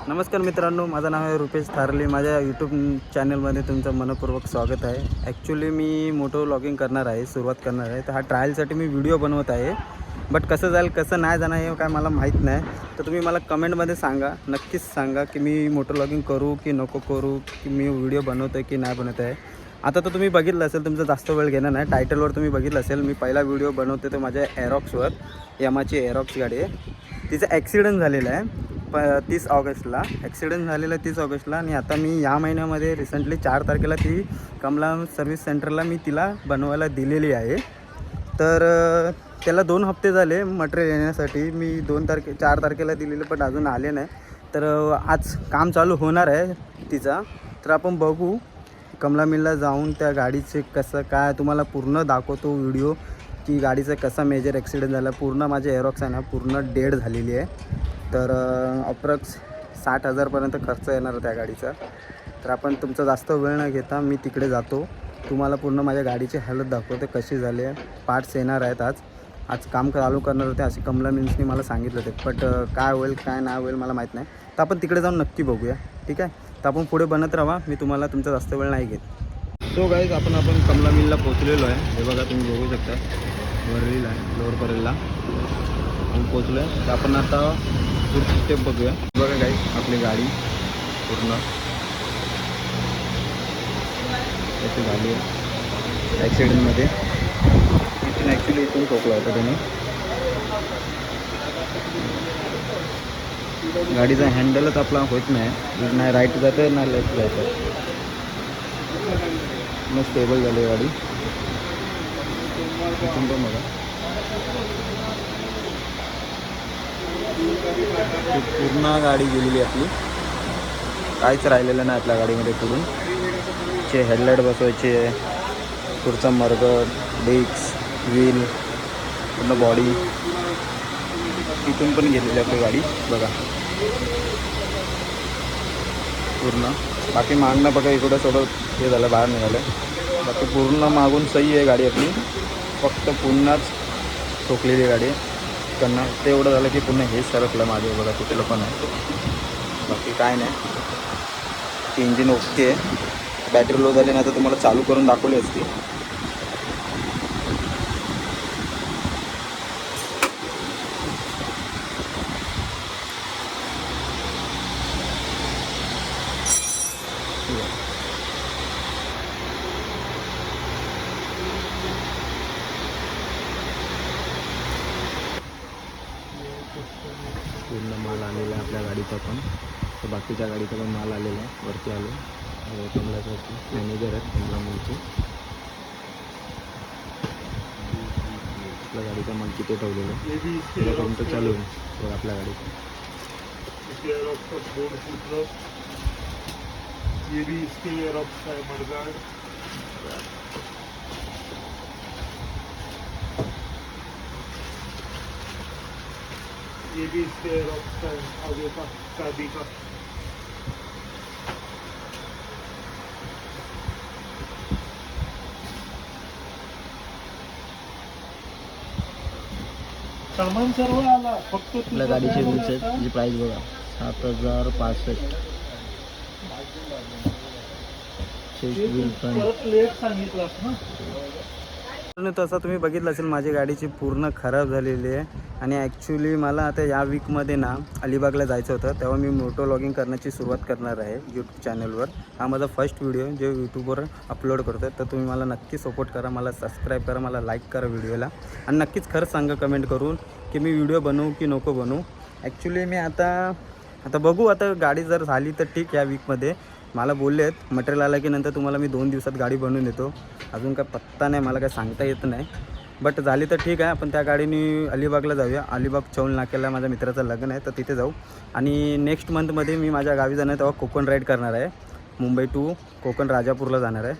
नमस्कार मित्रांनो, माझं नाव आहे रुपेश थारली. माझ्या यूट्यूब चॅनलमध्ये तुमचं मनपूर्वक स्वागत आहे. ॲक्च्युली मी मोटो व्लॉगिंग करणार आहे, सुरुवात करणार आहे. तर हा ट्रायलसाठी मी व्हिडिओ बनवत आहे. बट कसं जाईल कसं नाही जाणार हे काय मला माहीत नाही. तर तुम्ही मला कमेंटमध्ये सांगा, नक्कीच सांगा की मी मोटो व्लॉगिंग करू की नको करू, की मी व्हिडिओ बनवतो आहे की नाही बनवत आहे. आता तर तुम्ही बघितलं असेल, तुमचं जास्त वेळ घेणार नाही. टायटलवर तुम्ही बघितलं असेल, मी पहिला व्हिडिओ बनवते तो माझ्या एरॉक्सवर. यामाची एरॉक्स गाडी आहे. तिचा ॲक्सिडेंट झालेला आहे 30 ऑगस्टला. ॲक्सिडेंट झालेला आहे 30 ऑगस्टला. आणि आता मी या महिन्यामध्ये रिसेंटली 4 तारखेला ती कमला सर्व्हिस सेंटरला मी तिला बनवायला दिलेली आहे. तर त्याला 2 हप्ते झाले मटेरियल येण्यासाठी. मी 4 तारखेला दिलेलं पण अजून आले नाही. तर आज काम चालू होणार आहे तिचा. तर आपण बघू कमला मिलला जाऊन त्या गाडीचे कसं काय तुम्हाला पूर्ण दाखवतो व्हिडिओ, की गाडीचा कसा मेजर ॲक्सिडेंट झाला. पूर्ण माझे एरॉक्स आहे ना पूर्ण डेड झालेली आहे. तर अप्रॉक्स 60,000पर्यंत खर्च येणार त्या गाडीचा. तर आपण तुमचा जास्त वेळ न घेता मी तिकडे जातो, तुम्हाला पूर्ण माझ्या गाडीची हालत दाखवते कशी झाली आहे. पार्ट्स येणार आहेत आज काम चालू करणार होते असे कमला मिल्सनी मला सांगितलं होते. बट काय होईल काय नाही होईल मला माहीत नाही. तर आपण तिकडे जाऊन नक्की बघूया, ठीक आहे. तर आपण पुढे बनत राहा, मी तुम्हाला तुमचा जास्त वेळ नाही घेत. सो गाईज आपण कमला मिलला पोचलेलो आहे. हे बघा तुम्ही बघू शकता, वरलीला आहे लोअर परेलला आपण पोचलो आहे. तर आपण आता पुढची स्टेप बघूया. बघा गाईज आपली गाडी पूर्ण कशी झाली आहे ॲक्सिडेंटमध्ये. इथून ॲक्च्युली इथून ठोकला होता त्याने. गाडीचा हँडलच आपला होत नाही, नाही राईट जातं नाही लेफ्ट जातं. मग स्टेबल झाली गाडी. इथून पण बघा पूर्ण गाडी गेलेली आपली, काहीच राहिलेलं नाही आपल्या गाडीमध्ये. पुढून चे हेडलाईट बसवायचे, पुढचा मरगड, डिस्क, व्हील, पूर्ण बॉडी इथून पण गेलेली आपली गाडी बघा पूर्ण. बाकी मागणं बघा इकडं थोडं हे झालं, बाहेर निघालं. बाकी पूर्ण मागून सही आहे गाडी आपली. फक्त पुन्हाच ठोकलेली गाडी त्यांना ते एवढं झालं की पुन्हा हे सरकलं माझे बघा कुठलं पण आहे. बाकी काय नाही. इंजिन ओके आहे. बॅटरी लो झाली नाही तर तुम्हाला चालू करून दाखवली असती. पूर्ण माल आलेला आहे आपल्या गाडीचा पण. तर बाकीच्या गाडीचा पण माल आलेला आहे. वरती आलो कमलाचं मॅनेजर आहेत कमला मिलचे. आपल्या गाडीचा माल तिथे ठेवलेला आहे. त्याच्यापर्यंत चालू आहे बघ आपल्या गाडीचा. ये भी इसके एरोक्स का आगे का शादी का. सामान सर्व आला, फक्त आपल्या गाडीचे व्हील्स आहेत. जी प्राईस बघा 7,560. परत लेट सांगितलास ना. तसं तुम्ही बघितलं असेल माझी गाडीची पूर्ण खराब झालेली आहे. आणि ॲक्च्युली मला आता या वीकमध्ये ना अलिबागला जायचं होतं, तेव्हा मी मोटो व्लॉगिंग करण्याची सुरुवात करणार आहे यूट्यूब चॅनलवर. हा माझा फर्स्ट व्हिडिओ जो यूट्यूबवर अपलोड करतो. तर तुम्ही मला नक्की सपोर्ट करा, मला सबस्क्राईब करा, मला लाईक करा व्हिडिओला. आणि नक्कीच खरंच सांगा कमेंट करून की मी व्हिडिओ बनवू की नको बनवू. ॲक्च्युली मी आता बघू. आता गाडी जर झाली तर ठीक. या वीकमध्ये मला बोलले आहेत मटेरियल आलं की नंतर तुम्हाला मी 2 दिवसात गाडी बनवून देतो. अजून काय पत्ता नाही, मला काय सांगता येत नाही. बट झाली तर ठीक आहे. आपण त्या गाडीने अलिबागला जाऊया. अलिबाग चौल नाक्याला माझ्या मित्राचं लग्न आहे, तर तिथे जाऊ. आणि नेक्स्ट मंथमध्ये मी माझ्या गावी जाणार तेव्हा कोकण राईड करणार आहे. मुंबई टू कोकण राजापूरला जाणार आहे.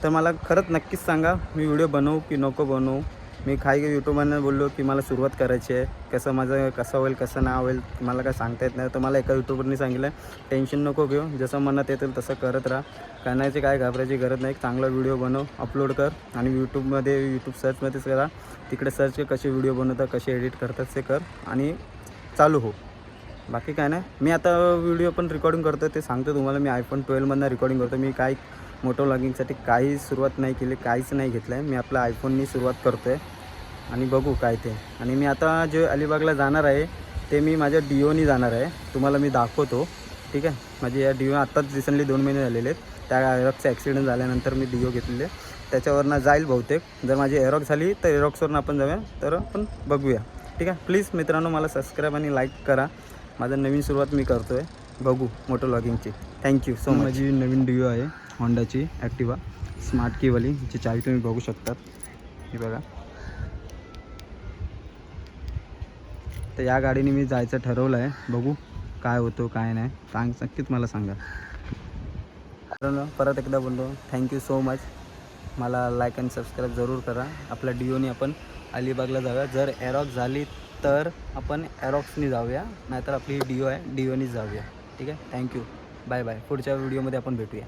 तर मला खरंच नक्कीच सांगा मी व्हिडिओ बनवू की नको बनवू. मी काही यूट्यूबरनं बोललो की मला सुरुवात करायची आहे, कसं होईल कसं नाही होईल मला काय सांगता येत नाही. तर मला एका यूट्यूबरनी सांगितलं टेन्शन नको घेऊ, जसं मनात येतील तसं करत राहा, करण्याची काय घाबरायची गरज नाही. चांगला व्हिडिओ बनव, अपलोड कर आणि यूट्यूब सर्चमध्येच करा, तिकडे सर्च कर कसे व्हिडिओ बनवतात कसे एडिट करतात ते कर आणि चालू हो. बाकी काय नाही. मी आता व्हिडिओ पण रेकॉर्डिंग करतो ते सांगतो तुम्हाला. मी आयफोन 12मधनं रेकॉर्डिंग करतो. मी काय मोटो व्लॉगिंगसाठी काही सुरुवात नाही केली, काहीच नाही घेतलं आहे. मी आपल्या आयफोननी सुरुवात करतो आहे आणि बघू काय ते. आणि मी आता जे अलिबागला जाणार आहे ते मी माझ्या डिओनी जाणार आहे. तुम्हाला मी दाखवतो, ठीक आहे. माझी या डिओ आत्ताच रिसेंटली 2 महिने झालेले आहेत. त्या एरॉक्सचा ॲक्सिडेंट झाल्यानंतर मी डिओ घेतलेले, त्याच्यावरनं जाईल बहुतेक. जर माझी एरॉक्स झाली तर एरॉक्सवरनं आपण जाऊया, तर आपण बघूया, ठीक आहे. प्लीज मित्रांनो मला सबस्क्राईब आणि लाईक करा. माझं नवीन सुरुवात मी करतो आहे, बघू मोटो व्लॉगिंगची. Thank you so much. माझी नवीन डिओ आहे होंडाची ॲक्टिवा स्मार्ट कीवाली, जी चावी तुम्ही बघू शकतात, ही बघा. तर या गाडीने मी जायचं ठरवलं आहे, बघू काय होतं काय नाही. नक्कीच मला सांगा. परत एकदा बोलतो, थँक्यू सो मच. मला लाईक आणि सबस्क्राईब जरूर करा. आपल्या डिओनी आपण अलिबागला जाऊया. जर एरॉक्स झाली तर आपण एरॉक्सनी जाऊया, नाहीतर आपली डिओ आहे डिओनीच जाऊया, ठीक आहे. Thank you, bye bye. पुढच्या व्हिडिओमध्ये आपण भेटूया.